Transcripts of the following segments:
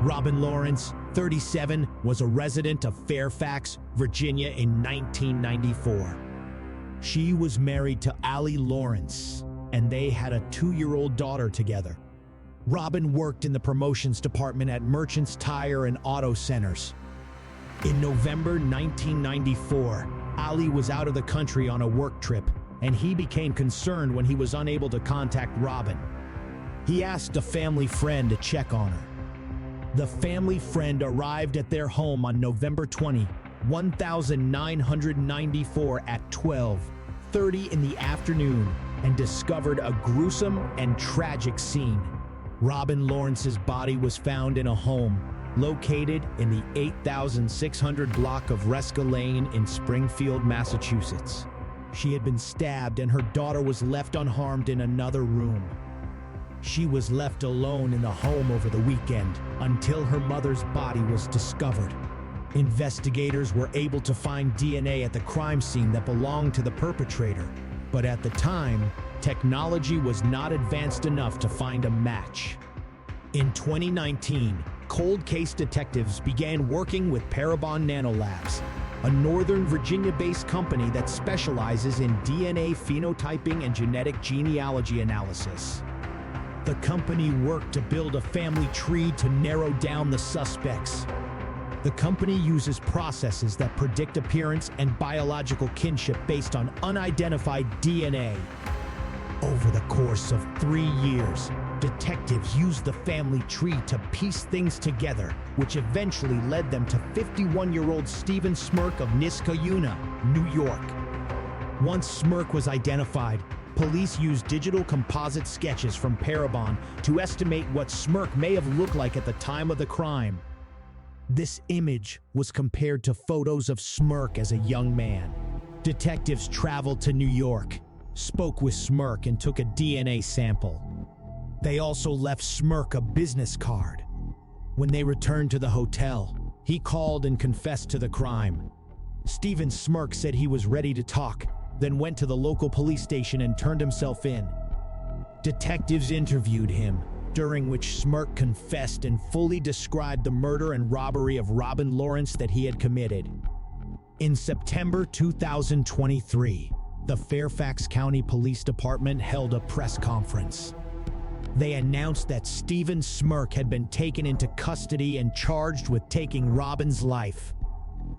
Robin Lawrence, 37, was a resident of Fairfax, Virginia in 1994. She was married to Allie Lawrence, and they had a 2-year-old daughter together. Robin worked in the promotions department at Merchants Tire and Auto Centers. In November 1994, Allie was out of the country on a work trip, and he became concerned when he was unable to contact Robin. He asked a family friend to check on her. The family friend arrived at their home on November 20, 1994 at 12:30 in the afternoon and discovered a gruesome and tragic scene. Robin Lawrence's body was found in a home located in the 8600 block of Reska Lane in Springfield, Massachusetts. She had been stabbed and her daughter was left unharmed in another room. She was left alone in the home over the weekend until her mother's body was discovered. Investigators were able to find DNA at the crime scene that belonged to the perpetrator, but at the time, technology was not advanced enough to find a match. In 2019, cold case detectives began working with Parabon Nanolabs, a Northern Virginia-based company that specializes in DNA phenotyping and genetic genealogy analysis. The company worked to build a family tree to narrow down the suspects. The company uses processes that predict appearance and biological kinship based on unidentified DNA. Over the course of 3 years, detectives used the family tree to piece things together, which eventually led them to 51-year-old Stephen Smirk of Niskayuna, New York. Once Smirk was identified, police used digital composite sketches from Parabon to estimate what Smirk may have looked like at the time of the crime. This image was compared to photos of Smirk as a young man. Detectives traveled to New York, spoke with Smirk, and took a DNA sample. They also left Smirk a business card. When they returned to the hotel, he called and confessed to the crime. Stephen Smirk said he was ready to talk, then went to the local police station and turned himself in. Detectives interviewed him, during which Smirk confessed and fully described the murder and robbery of Robin Lawrence that he had committed. In September 2023, the Fairfax County Police Department held a press conference. They announced that Stephen Smirk had been taken into custody and charged with taking Robin's life.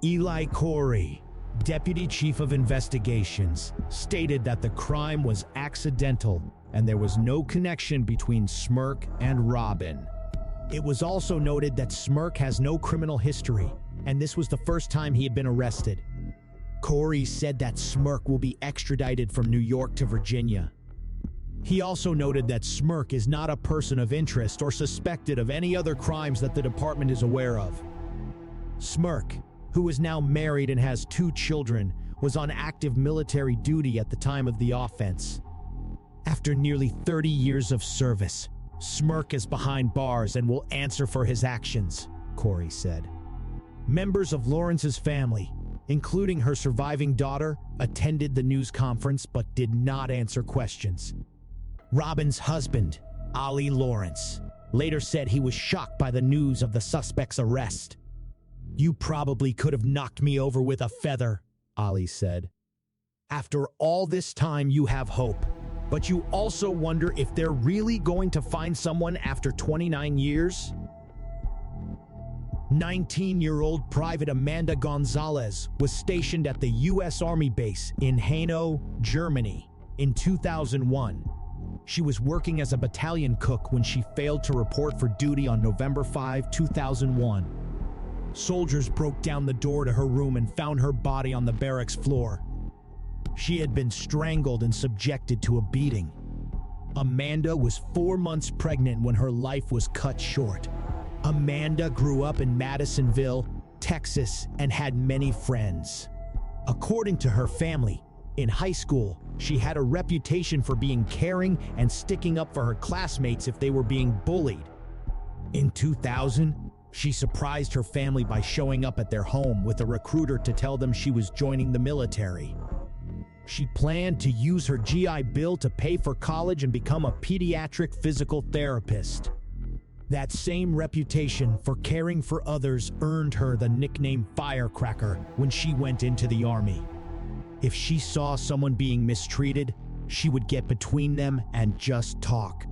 Eli Corey, Deputy Chief of Investigations, stated that the crime was accidental and there was no connection between Smirk and Robin. It was also noted that Smirk has no criminal history, and this was the first time he had been arrested. Corey said that Smirk will be extradited from New York to Virginia. He also noted that Smirk is not a person of interest or suspected of any other crimes that the department is aware of. Smirk, who is now married and has 2 children, was on active military duty at the time of the offense. After nearly 30 years of service, Smirk is behind bars and will answer for his actions, Corey said. Members of Lawrence's family, including her surviving daughter, attended the news conference but did not answer questions. Robin's husband, Allie Lawrence, later said he was shocked by the news of the suspect's arrest. "You probably could have knocked me over with a feather," Allie said. "After all this time, you have hope, but you also wonder if they're really going to find someone after 29 years?" 19-year-old Private Amanda Gonzalez was stationed at the U.S. Army base in Hanau, Germany, in 2001. She was working as a battalion cook when she failed to report for duty on November 5, 2001. Soldiers broke down the door to her room and found her body on the barracks floor. She had been strangled and subjected to a beating. Amanda was 4 months pregnant when her life was cut short. Amanda grew up in Madisonville, Texas, and had many friends. According to her family, in high school, she had a reputation for being caring and sticking up for her classmates if they were being bullied. In 2000, she surprised her family by showing up at their home with a recruiter to tell them she was joining the military. She planned to use her GI Bill to pay for college and become a pediatric physical therapist. That same reputation for caring for others earned her the nickname Firecracker when she went into the army. If she saw someone being mistreated, she would get between them and just talk.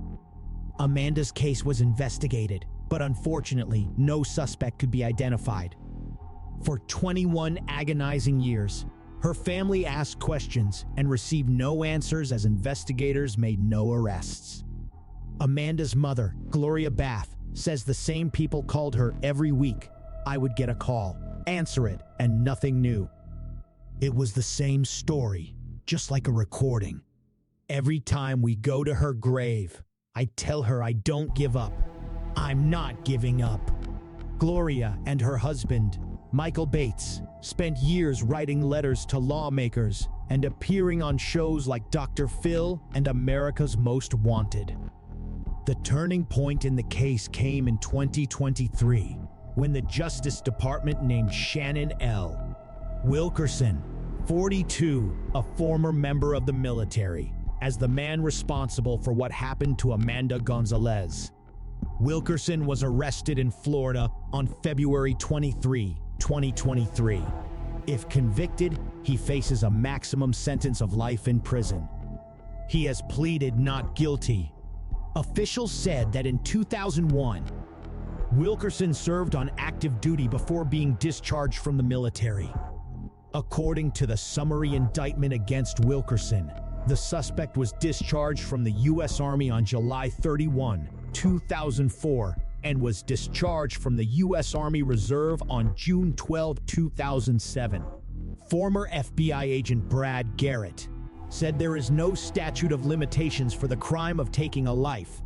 Amanda's case was investigated, but unfortunately, no suspect could be identified. For 21 agonizing years, her family asked questions and received no answers as investigators made no arrests. Amanda's mother, Gloria Bath, says the same people called her every week. I would get a call, answer it, and nothing new. It was the same story, just like a recording. Every time we go to her grave, I tell her I don't give up. I'm not giving up. Gloria and her husband, Michael Bates, spent years writing letters to lawmakers and appearing on shows like Dr. Phil and America's Most Wanted. The turning point in the case came in 2023, when the Justice Department named Shannon L. Wilkerson, 42, a former member of the military, as the man responsible for what happened to Amanda Gonzalez. Wilkerson was arrested in Florida on February 23, 2023. If convicted, he faces a maximum sentence of life in prison. He has pleaded not guilty. Officials said that in 2001, Wilkerson served on active duty before being discharged from the military. According to the summary indictment against Wilkerson, the suspect was discharged from the U.S. Army on July 31, 2004, and was discharged from the U.S. Army Reserve on June 12, 2007. Former FBI agent Brad Garrett said there is no statute of limitations for the crime of taking a life.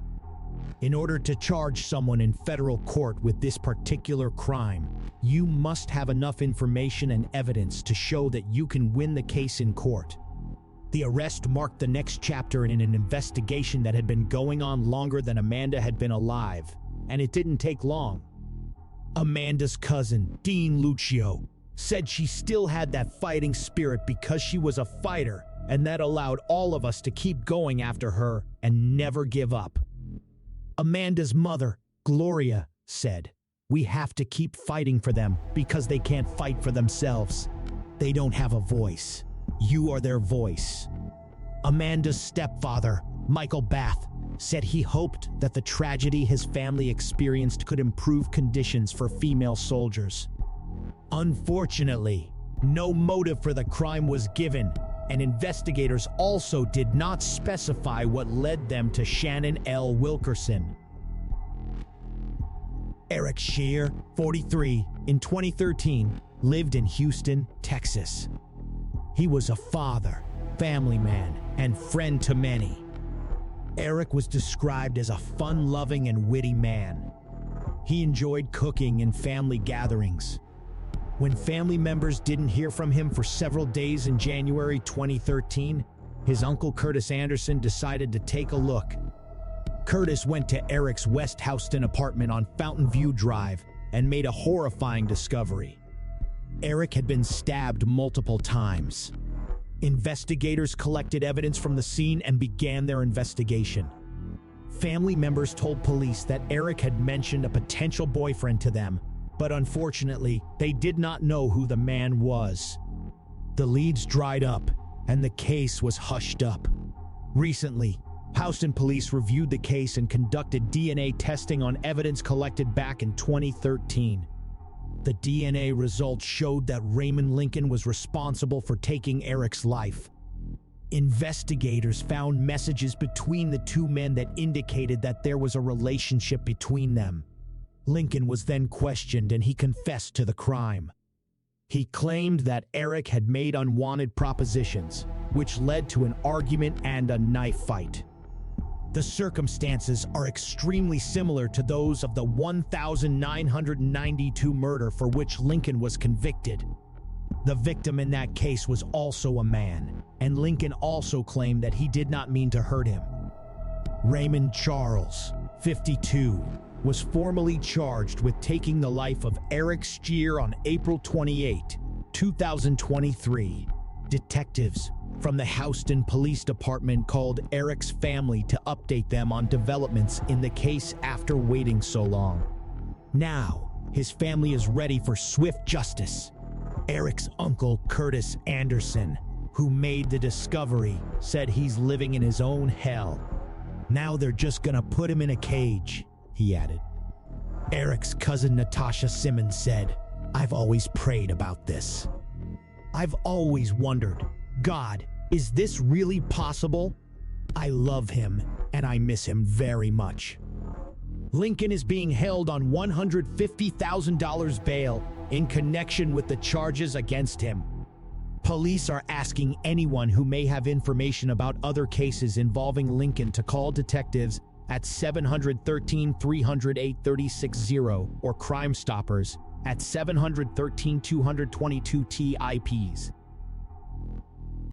In order to charge someone in federal court with this particular crime, you must have enough information and evidence to show that you can win the case in court. The arrest marked the next chapter in an investigation that had been going on longer than Amanda had been alive, and it didn't take long. Amanda's cousin, Dean Lucio, said she still had that fighting spirit because she was a fighter, and that allowed all of us to keep going after her and never give up. Amanda's mother, Gloria, said, "We have to keep fighting for them because they can't fight for themselves. They don't have a voice. You are their voice." Amanda's stepfather, Michael Bath, said he hoped that the tragedy his family experienced could improve conditions for female soldiers. Unfortunately, no motive for the crime was given, and investigators also did not specify what led them to Shannon L. Wilkerson. Eric Shear, 43, in 2013, lived in Houston, Texas. He was a father, family man, and friend to many. Eric was described as a fun-loving and witty man. He enjoyed cooking and family gatherings. When family members didn't hear from him for several days in January 2013, his uncle Curtis Anderson decided to take a look. Curtis went to Eric's West Houston apartment on Fountain View Drive and made a horrifying discovery. Eric had been stabbed multiple times. Investigators collected evidence from the scene and began their investigation. Family members told police that Eric had mentioned a potential boyfriend to them, but unfortunately, they did not know who the man was. The leads dried up, and the case was hushed up. Recently, Houston police reviewed the case and conducted DNA testing on evidence collected back in 2013. The DNA results showed that Raymond Lincoln was responsible for taking Eric's life. Investigators found messages between the two men that indicated that there was a relationship between them. Lincoln was then questioned and he confessed to the crime. He claimed that Eric had made unwanted propositions, which led to an argument and a knife fight. The circumstances are extremely similar to those of the 1992 murder for which Lincoln was convicted. The victim in that case was also a man, and Lincoln also claimed that he did not mean to hurt him. Raymond Charles, 52, was formally charged with taking the life of Eric Shear on April 28, 2023. Detectives from the Houston Police Department called Eric's family to update them on developments in the case after waiting so long. Now, his family is ready for swift justice. Eric's uncle, Curtis Anderson, who made the discovery, said he's living in his own hell. Now they're just gonna put him in a cage, he added. Eric's cousin Natasha Simmons said, "I've always prayed about this. I've always wondered, God, is this really possible? I love him, and I miss him very much." Lincoln is being held on $150,000 bail in connection with the charges against him. Police are asking anyone who may have information about other cases involving Lincoln to call detectives at 713-300-8360 or Crime Stoppers at 713-222-TIPs.